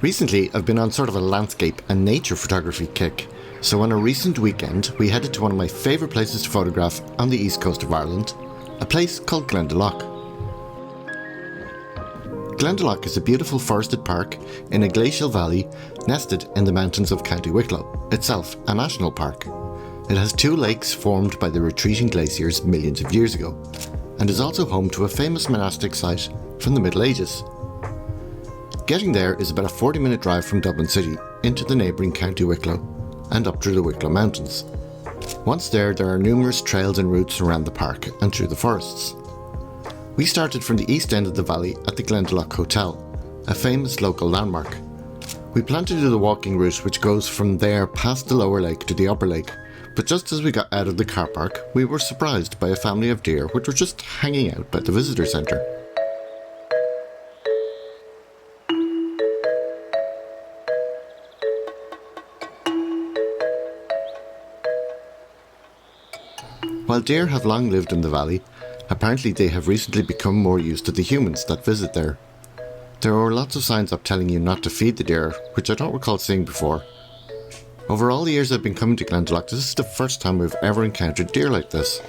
Recently, I've been on sort of a landscape and nature photography kick, so on a recent weekend we headed to one of my favourite places to photograph on the east coast of Ireland, a place called Glendalough. Glendalough is a beautiful forested park in a glacial valley nested in the mountains of County Wicklow, itself a national park. It has two lakes formed by the retreating glaciers millions of years ago, and is also home to a famous monastic site from the Middle Ages. Getting there is about a 40-minute drive from Dublin City into the neighbouring County Wicklow and up through the Wicklow Mountains. Once there are numerous trails and routes around the park and through the forests. We started from the east end of the valley at the Glendalough Hotel, a famous local landmark. We planned to do the walking route which goes from there past the lower lake to the upper lake, but just as we got out of the car park, we were surprised by a family of deer which were just hanging out by the visitor centre. While deer have long lived in the valley, apparently they have recently become more used to the humans that visit there. There were lots of signs up telling you not to feed the deer, which I don't recall seeing before. Over all the years I've been coming to Glendalough, this is the first time we've ever encountered deer like this.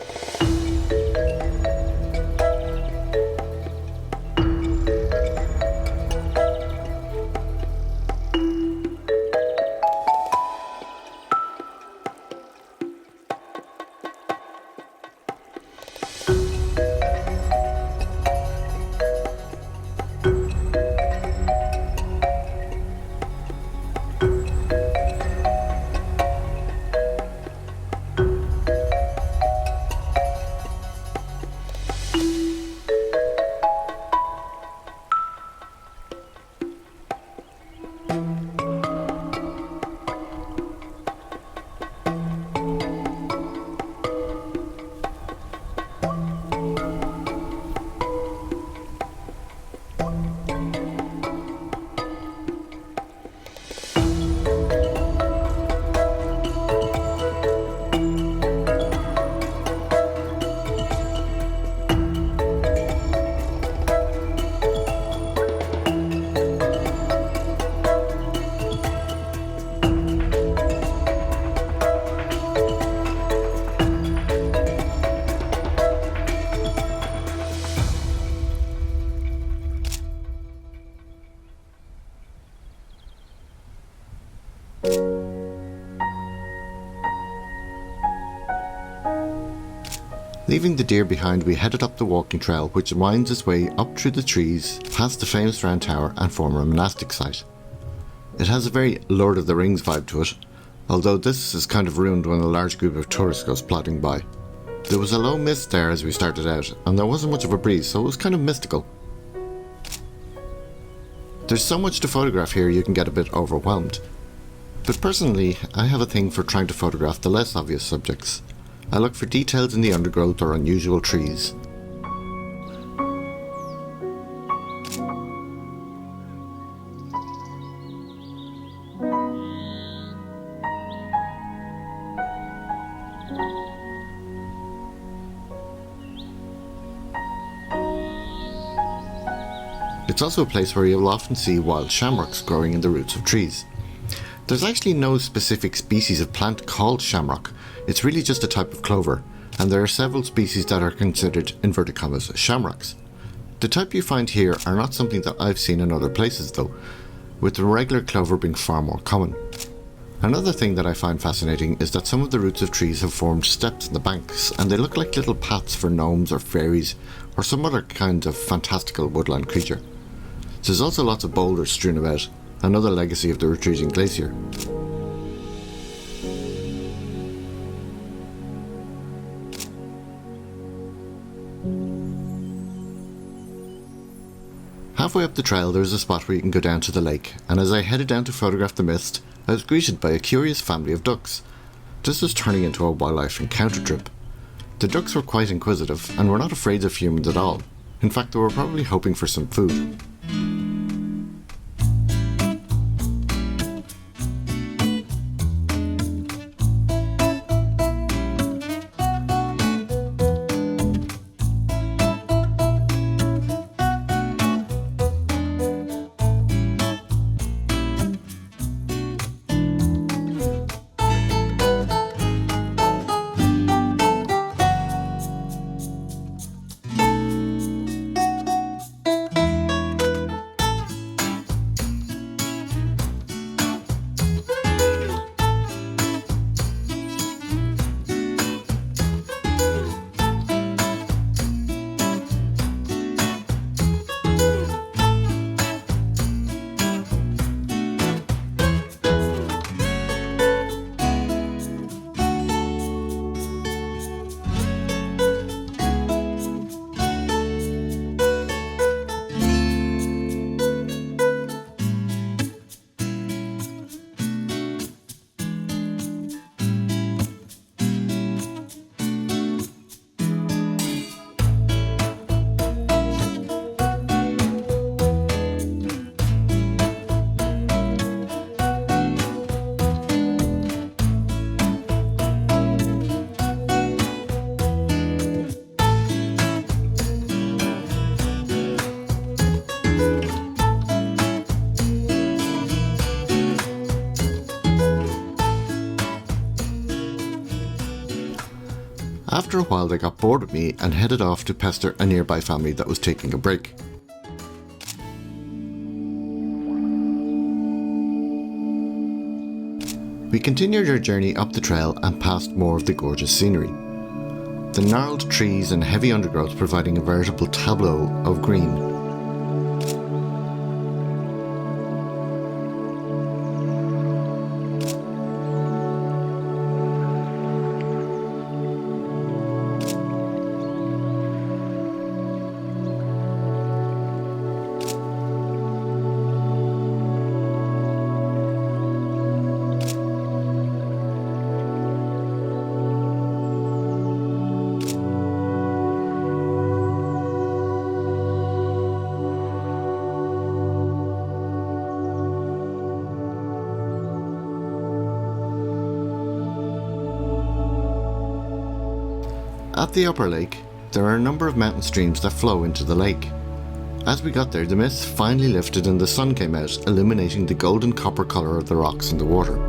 Leaving the deer behind, we headed up the walking trail which winds its way up through the trees, past the famous round tower and former monastic site. It has a very Lord of the Rings vibe to it, although this is kind of ruined when a large group of tourists goes plodding by. There was a low mist there as we started out, and there wasn't much of a breeze, so it was kind of mystical. There's so much to photograph here you can get a bit overwhelmed. But personally, I have a thing for trying to photograph the less obvious subjects. I look for details in the undergrowth or unusual trees. It's also a place where you'll often see wild shamrocks growing in the roots of trees. There's actually no specific species of plant called shamrock. It's really just a type of clover, and there are several species that are considered, inverted commas, shamrocks. The type you find here are not something that I've seen in other places though, with the regular clover being far more common. Another thing that I find fascinating is that some of the roots of trees have formed steps in the banks, and they look like little paths for gnomes or fairies or some other kind of fantastical woodland creature. There's also lots of boulders strewn about, another legacy of the retreating glacier. Halfway up the trail there is a spot where you can go down to the lake, and as I headed down to photograph the mist, I was greeted by a curious family of ducks. This was turning into a wildlife encounter trip. The ducks were quite inquisitive and were not afraid of humans at all. In fact, they were probably hoping for some food. After a while they got bored of me and headed off to pester a nearby family that was taking a break. We continued our journey up the trail and past more of the gorgeous scenery. The gnarled trees and heavy undergrowth providing a veritable tableau of green. At the upper lake, there are a number of mountain streams that flow into the lake. As we got there, the mist finally lifted and the sun came out, illuminating the golden copper colour of the rocks and the water.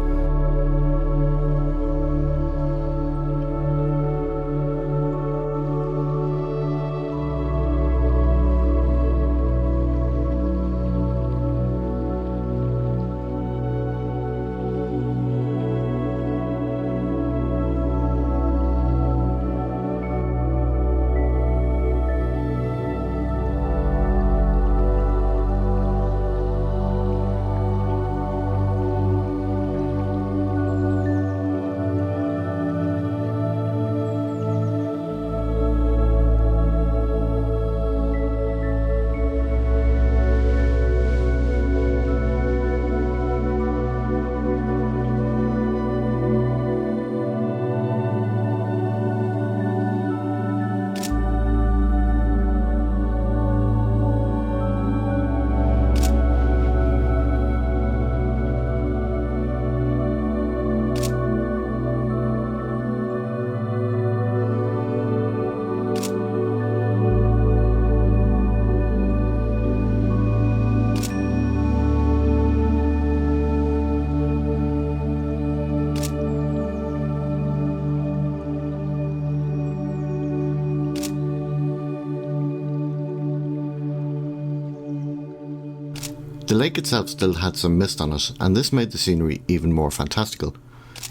The lake itself still had some mist on it, and this made the scenery even more fantastical,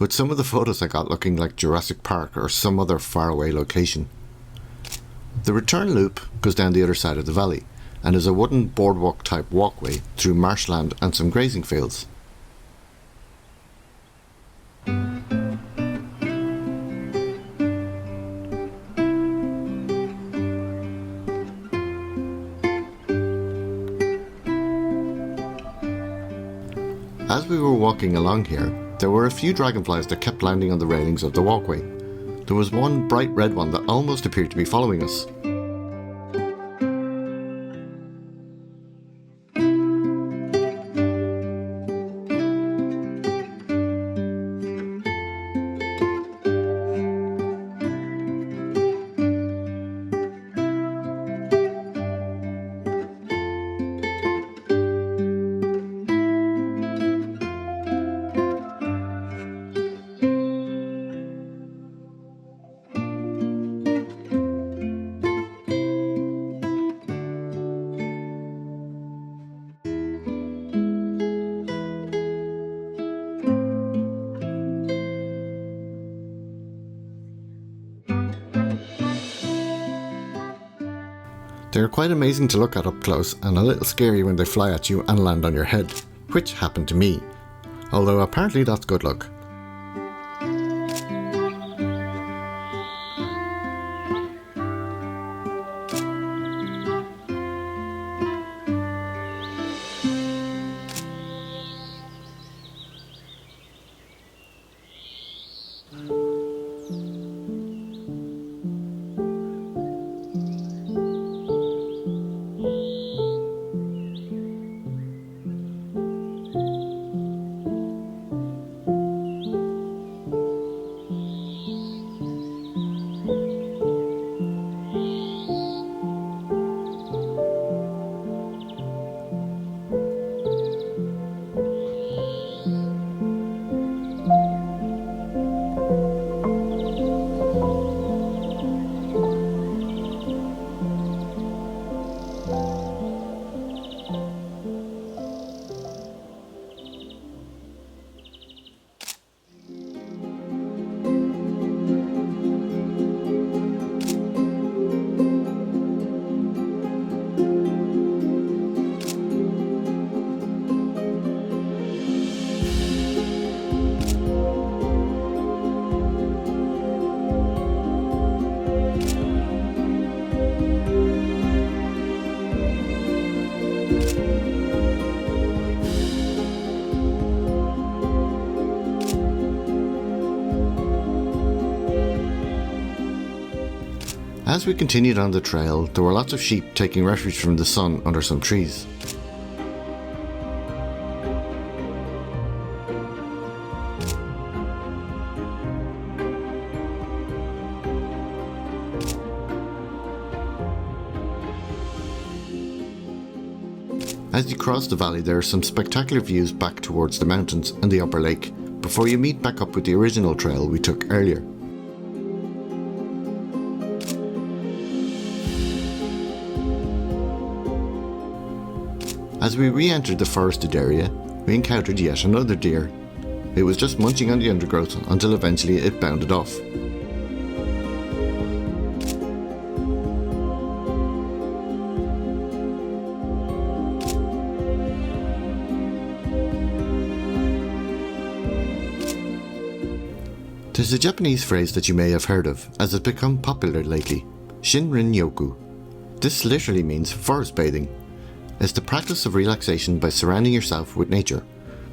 with some of the photos I got looking like Jurassic Park or some other faraway location. The return loop goes down the other side of the valley, and is a wooden boardwalk type walkway through marshland and some grazing fields. As we were walking along here, there were a few dragonflies that kept landing on the railings of the walkway. There was one bright red one that almost appeared to be following us. They are quite amazing to look at up close and a little scary when they fly at you and land on your head, which happened to me, although apparently that's good luck. As we continued on the trail, there were lots of sheep taking refuge from the sun under some trees. As you cross the valley, there are some spectacular views back towards the mountains and the upper lake before you meet back up with the original trail we took earlier. As we re-entered the forested area, we encountered yet another deer. It was just munching on the undergrowth until eventually it bounded off. There's a Japanese phrase that you may have heard of, as it's become popular lately, Shinrin-Yoku. This literally means forest bathing. It's the practice of relaxation by surrounding yourself with nature.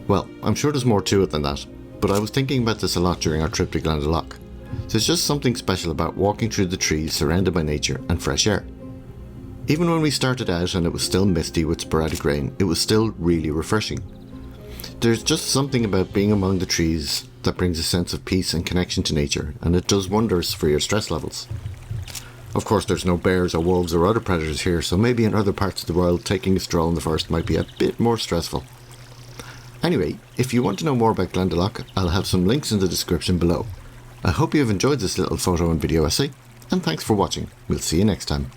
Well, I'm sure there's more to it than that, but I was thinking about this a lot during our trip to Glendalough. There's just something special about walking through the trees surrounded by nature and fresh air. Even when we started out and it was still misty with sporadic rain, it was still really refreshing. There's just something about being among the trees that brings a sense of peace and connection to nature, and it does wonders for your stress levels. Of course, there's no bears or wolves or other predators here, so maybe in other parts of the world taking a stroll in the forest might be a bit more stressful. Anyway, if you want to know more about Glendalough, I'll have some links in the description below. I hope you have enjoyed this little photo and video essay, and thanks for watching. We'll see you next time.